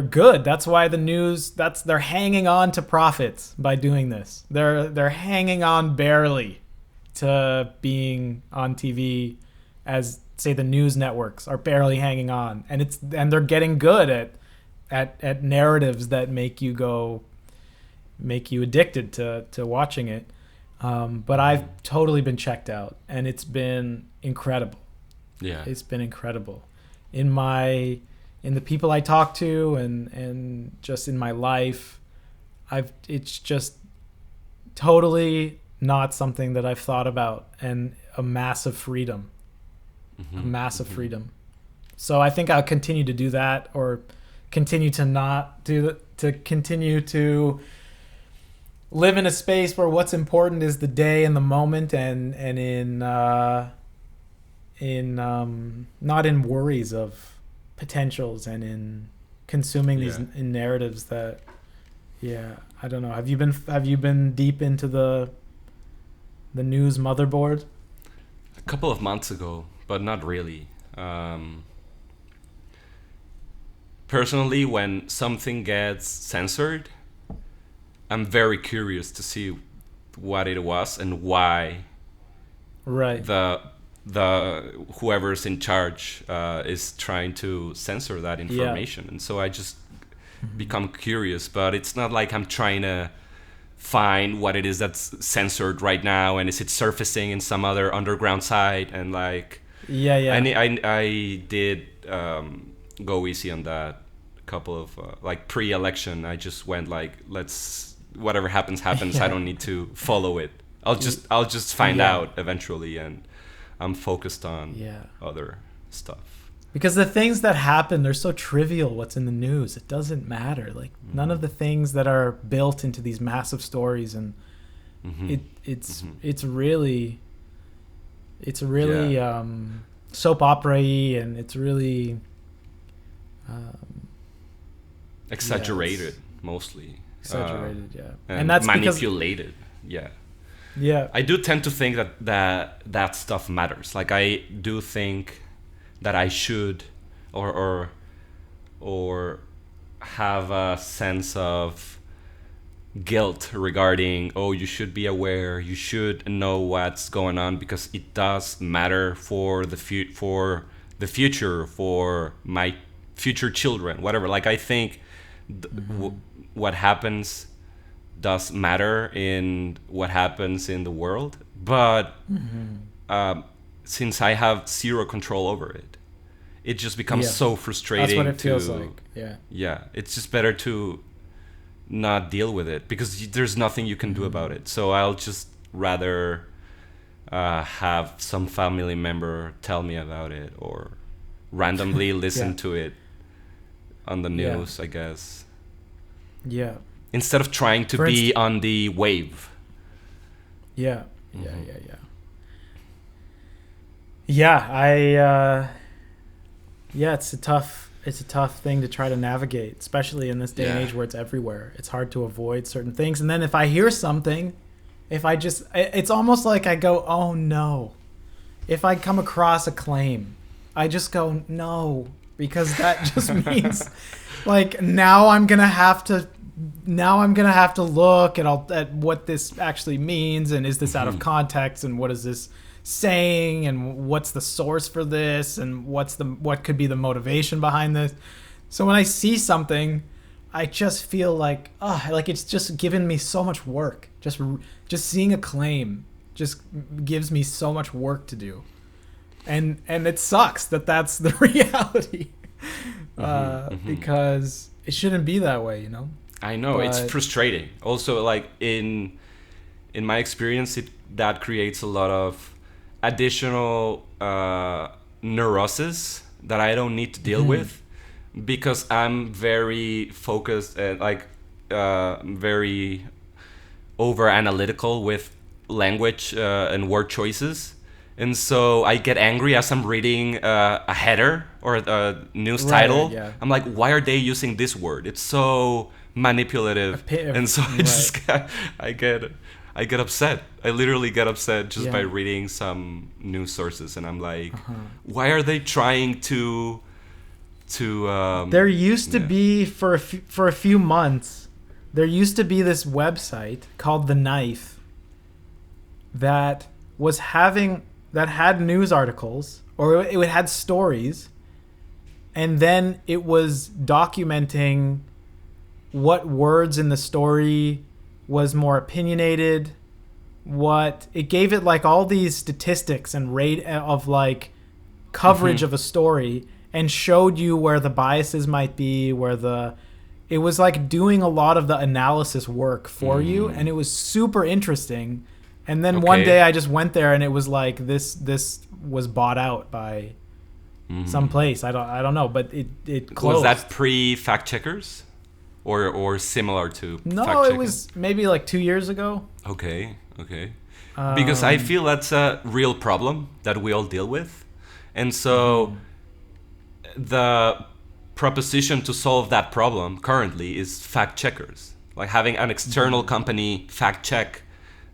S2: good. That's why the news, they're hanging on to profits by doing this. They're hanging on barely to being on TV, as say the news networks are barely hanging on, and they're getting good at narratives that make you addicted to watching it. But I've totally been checked out, and it's been incredible.
S1: Yeah,
S2: it's been incredible in the people I talk to, and just in my life. It's just totally not something that I've thought about, and a massive freedom. So I think I'll continue to do that, or continue to not do, to continue to live in a space where what's important is the day and the moment, and not in worries of potentials, and in consuming these in narratives that I don't know. Have you been deep into the news motherboard?
S1: A couple of months ago, but not really. Personally, when something gets censored, I'm very curious to see what it was and why.
S2: Right.
S1: The whoever's in charge is trying to censor that information, and so I just become curious. But it's not like I'm trying to find what it is that's censored right now, and is it surfacing in some other underground site, and like I did go easy on that. Couple of like pre-election, I just went like, let's, whatever happens. I don't need to follow it. I'll just find out eventually, and I'm focused on other stuff.
S2: Because the things that happen, they're so trivial. What's in the news, it doesn't matter. Like none of the things that are built into these massive stories, and it's really soap opera-y, and it's really
S1: exaggerated, mostly.
S2: Exaggerated,
S1: and that's manipulated. Yeah. I do tend to think that stuff matters. Like I do think that I should or have a sense of guilt regarding, you should be aware, you should know what's going on, because it does matter for the future, for my future children, whatever. Like I think what happens does matter in what happens in the world, but since I have zero control over it, it just becomes so frustrating.
S2: That's what it feels like.
S1: It's just better to not deal with it, because there's nothing you can do about it. So I'll just rather have some family member tell me about it, or randomly listen to it on the news, I guess. Instead of trying to be on the wave.
S2: It's a tough thing to try to navigate, especially in this day and age where it's everywhere. It's hard to avoid certain things. And then if I hear something, it's almost like I go, oh no. If I come across a claim, I just go, no, because that just means like now I'm gonna have to look at what this actually means, and is this out of context, and what is this saying, and what's the source for this, and what could be the motivation behind this. So when I see something, I just feel like it's just given me so much work. Just seeing a claim just gives me so much work to do, and it sucks that that's the reality, because it shouldn't be that way,
S1: I know, but it's frustrating. Also, like in my experience, that creates a lot of additional neurosis that I don't need to deal with, because I'm very focused and very over analytical with language and word choices, And so I get angry as I'm reading a header or a news title.
S2: Yeah.
S1: I'm like, why are they using this word? It's so manipulative. And so I get upset. I literally get upset just by reading some news sources, and I'm like, why are they trying to
S2: there used to be for a few months, there used to be this website called The Knife that had news articles, or it had stories, and then it was documenting what words in the story was more opinionated, what it gave it like all these statistics and rate of like coverage of a story, and showed you where the biases might be, it was like doing a lot of the analysis work for you, and it was super interesting. And then one day I just went there, and it was like this was bought out by some place. I don't know, but it closed.
S1: Was that pre-fact checkers, or similar to?
S2: No, it was maybe like 2 years ago.
S1: Okay. Because I feel that's a real problem that we all deal with, and so the proposition to solve that problem currently is fact checkers, like having an external company fact check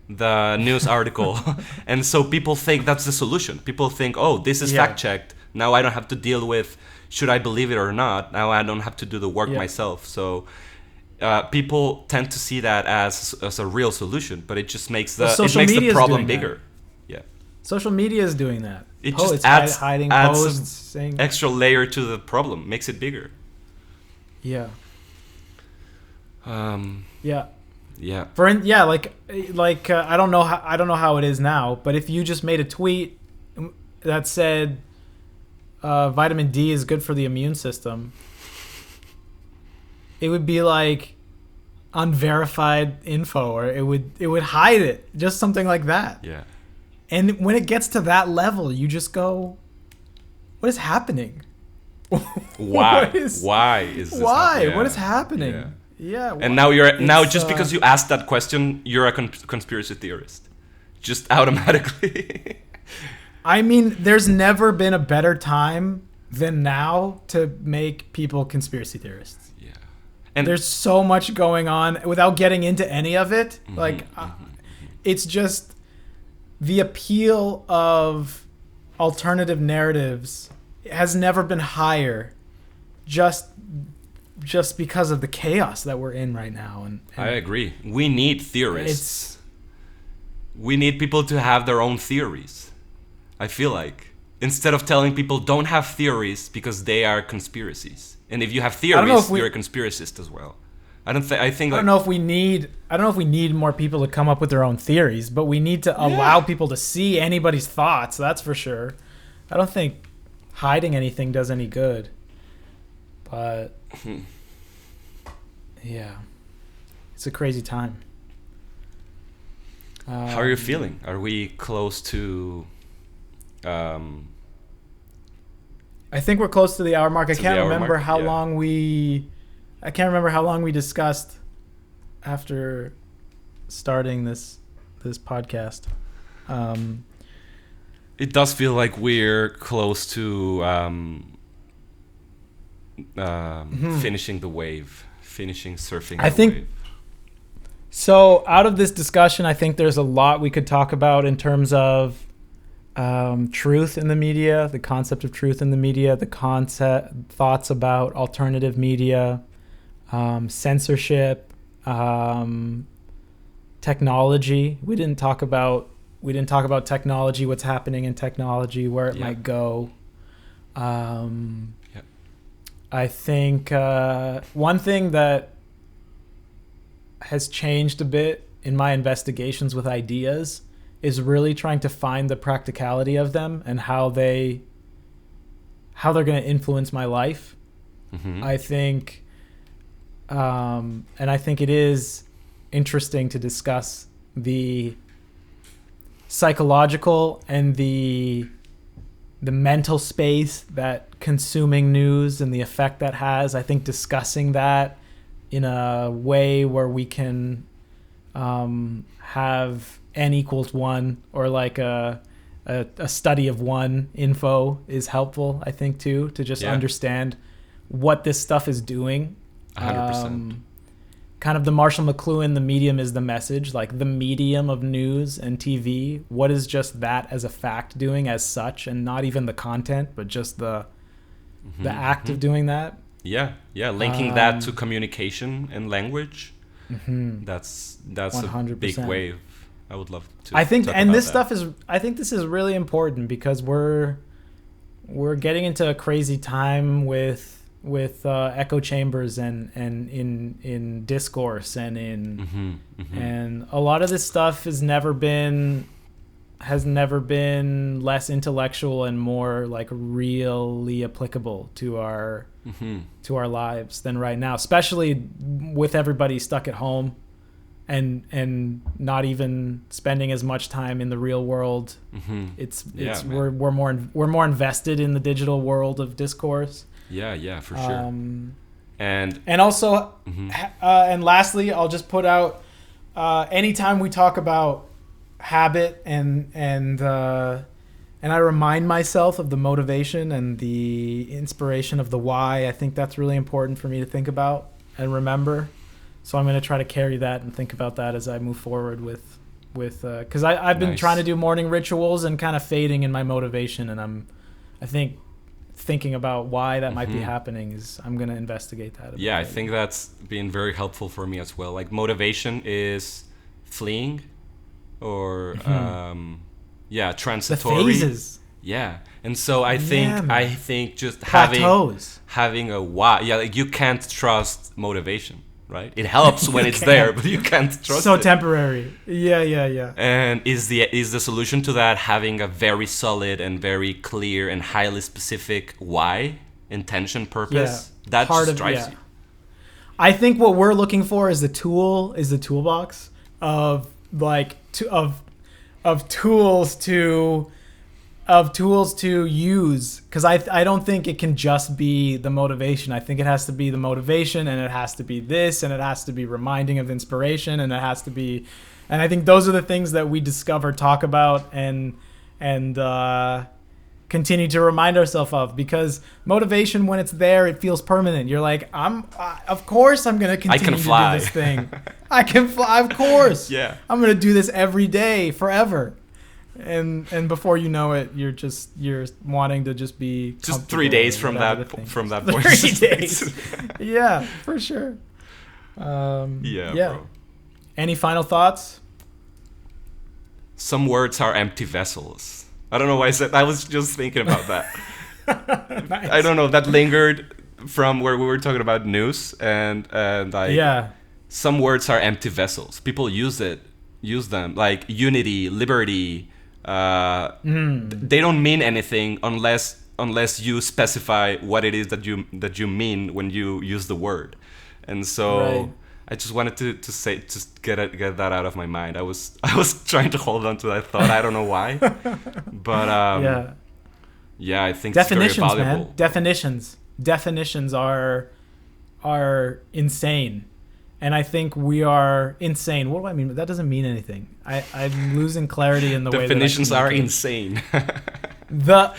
S1: the news article. And so people think that's the solution. People think, oh, this is fact checked, now I don't have to deal with should I believe it or not, now I don't have to do the work myself. So people tend to see that as a real solution, but it just makes the problem bigger.
S2: Social media is doing that.
S1: It just adds posts, saying extra layer to the problem, makes it bigger.
S2: Yeah.
S1: Yeah.
S2: I don't know how it is now, but if you just made a tweet that said vitamin D is good for the immune system, it would be like unverified info, or it would hide it, just something like that.
S1: Yeah.
S2: And when it gets to that level, you just go, what is happening?
S1: Why? Why is this happening?
S2: What is happening? Yeah.
S1: And now just because you asked that question, you're a conspiracy theorist. Just automatically.
S2: I mean, there's never been a better time than now to make people conspiracy theorists.
S1: Yeah.
S2: And there's so much going on without getting into any of it. It's just the appeal of alternative narratives has never been higher, just because of the chaos that we're in right now. And
S1: I agree. We need theorists. We need people to have their own theories. I feel like instead of telling people don't have theories because they are conspiracies, and if you have theories, you're a conspiracist as well. I don't know if we need more people to come up with their own theories, but we need to allow people to see anybody's thoughts. That's for sure. I don't think hiding anything does any good. But yeah, it's a crazy time. How are you feeling? Are we close to?
S2: I think we're close to the hour mark. I can't remember how long we discussed after starting this podcast.
S1: It does feel like we're close to finishing the wave, surfing the wave.
S2: So out of this discussion, I think there's a lot we could talk about in terms of truth in the media, the concept of truth in the media, thoughts about alternative media, censorship, technology. We didn't talk about technology, what's happening in technology, where it might go. I think one thing that has changed a bit in my investigations with ideas is really trying to find the practicality of them and how they're going to influence my life. I think and I think it is interesting to discuss the psychological and the mental space that consuming news and the effect that has. I think discussing that in a way where we can have n equals 1, or like a a study of one info is helpful, I think, too, to just understand what this stuff is doing.
S1: 100%.
S2: Kind of the Marshall McLuhan, the medium is the message, like the medium of news and TV. What is just that as a fact doing as such, and not even the content, but just the act of doing that.
S1: Yeah, linking that to communication and language. That's 100%. A big wave. I would love to.
S2: I think, and this stuff is. I think this is really important because we're getting into a crazy time with echo chambers and in discourse and in and a lot of this stuff has never been less intellectual and more like really applicable to our lives than right now, especially with everybody stuck at home and not even spending as much time in the real world. We're more invested in the digital world of discourse.
S1: Yeah, for sure. And
S2: also, and lastly, I'll just put out anytime we talk about habit and I remind myself of the motivation and the inspiration of the why. I think that's really important for me to think about and remember. So I'm going to try to carry that and think about that as I move forward with because I've been trying to do morning rituals and kind of fading in my motivation, and I think thinking about why that might be happening is I'm going to investigate that.
S1: I think that's been very helpful for me as well. Like motivation is fleeing or transitory.
S2: The phases.
S1: Yeah. And so I think just
S2: plateaus.
S1: having a why. Yeah, like you can't trust motivation, right? It helps when it's there, but you can't trust it.
S2: So temporary. Yeah.
S1: And is the solution to that having a very solid and very clear and highly specific why, intention, purpose? Yeah. That just drives you.
S2: I think what we're looking for is the toolbox of tools to use, because I don't think it can just be the motivation. I think it has to be the motivation, and it has to be this, and it has to be reminding of inspiration, and it has to be, and I think those are the things that we discover, talk about, and continue to remind ourselves of, because motivation, when it's there, it feels permanent. You're like, of course I'm going to continue to do this thing. I can fly, of course.
S1: Yeah.
S2: I'm going to do this every day forever. And before you know it, you're wanting to just be
S1: just 3 days from that point.
S2: 3 days. Yeah, for sure.
S1: Bro.
S2: Any final thoughts?
S1: Some words are empty vessels. I don't know why I said. I was just thinking about that. Nice. I don't know. That lingered from where we were talking about news and some words are empty vessels. People use them like unity, liberty. They don't mean anything unless you specify what it is that you mean when you use the word. And so I just wanted to say, just get that out of my mind. I was trying to hold on to that thought. I don't know why, but I think
S2: definitions,
S1: it's very valuable.
S2: Man. Definitions are insane. And I think we are insane. What do I mean? That doesn't mean anything. I'm losing clarity in the way that
S1: definitions are insane.
S2: The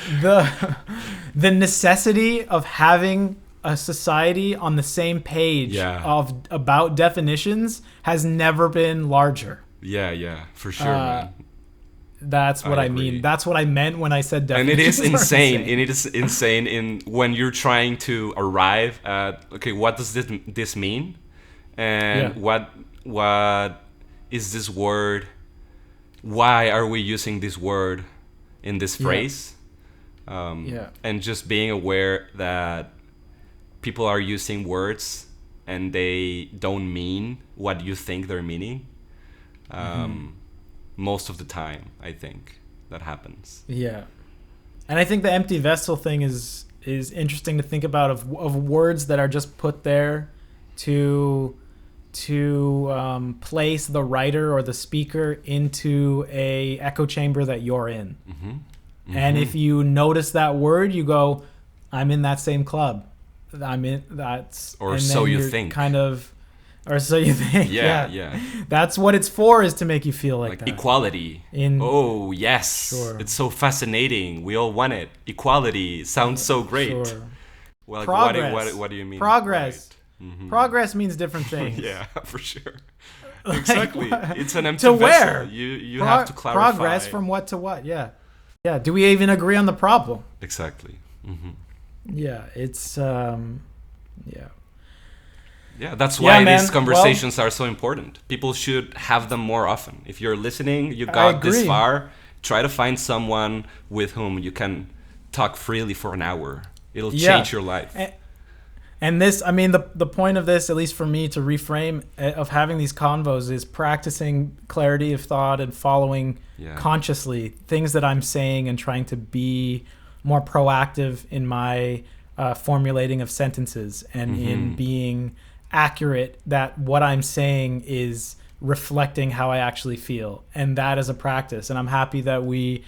S2: necessity of having a society on the same page about definitions has never been larger.
S1: Yeah, for sure, man.
S2: That's what I mean. That's what I meant when I said definitions.
S1: And it is insane. And it is insane in when you're trying to arrive at, okay, what does this mean? And what is this word? Why are we using this word in this phrase? And just being aware that people are using words and they don't mean what you think they're meaning. Most of the time, I think that happens. Yeah.
S2: And I think the empty vessel thing is interesting to think about, of words that are just put there to place the writer or the speaker into a echo chamber that you're in. And if you notice that word, you go, I'm in that same club. I'm in that's,
S1: or so you think.
S2: Kind of, Or so you think.
S1: Yeah.
S2: That's what it's for, is to make you feel like that.
S1: Equality. Oh, yes. Sure. It's so fascinating. We all want it. Equality sounds so great. Sure. Well,
S2: progress.
S1: What do you mean?
S2: Progress. Right. Mm-hmm. Progress means different things.
S1: Yeah, for sure. Exactly. It's an empty
S2: to
S1: vessel.
S2: where?
S1: You have to clarify.
S2: Progress from what to what? Yeah. Yeah. Do we even agree on the problem?
S1: Exactly. Mm-hmm.
S2: Yeah. It's
S1: Yeah, that's why these conversations are so important. People should have them more often. If you're listening, you got this far, try to find someone with whom you can talk freely for an hour. It'll change your life.
S2: And this, I mean, the point of this, at least for me, to reframe of having these convos is practicing clarity of thought and following consciously things that I'm saying and trying to be more proactive in my formulating of sentences and in being accurate that what I'm saying is reflecting how I actually feel. And that is a practice. And I'm happy that we're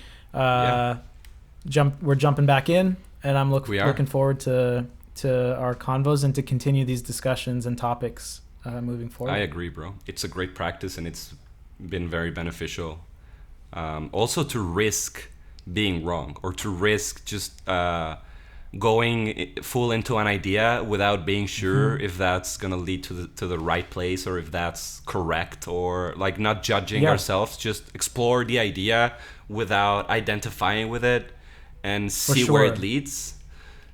S2: jumping back in, and I'm looking forward to our convos and to continue these discussions and topics moving forward.
S1: I agree, bro. It's a great practice, and it's been very beneficial. Also to risk being wrong, or to risk just going full into an idea without being sure if that's gonna lead to the right place, or if that's correct, or like not judging ourselves. Just explore the idea without identifying with it and see where it leads,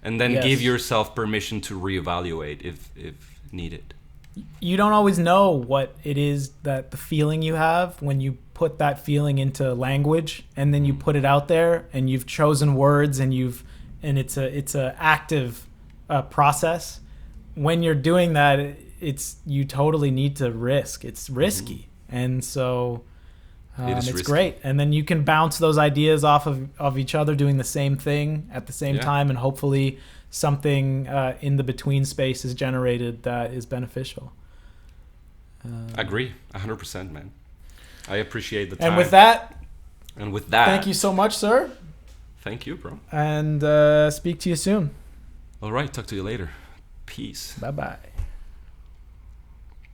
S1: and then give yourself permission to reevaluate if needed.
S2: You don't always know what it is, that the feeling you have when you put that feeling into language, and then you put it out there, and you've chosen words, and it's a active process. When you're doing that, you totally need to risk. It's risky, and so it's great. And then you can bounce those ideas off of each other, doing the same thing at the same time, and hopefully something in the between space is generated that is beneficial.
S1: Agree, 100%, man. I appreciate the time.
S2: And with that,
S1: thank
S2: you so much, sir.
S1: Thank you, bro.
S2: And speak to you soon.
S1: All right, talk to you later. Peace.
S2: Bye-bye.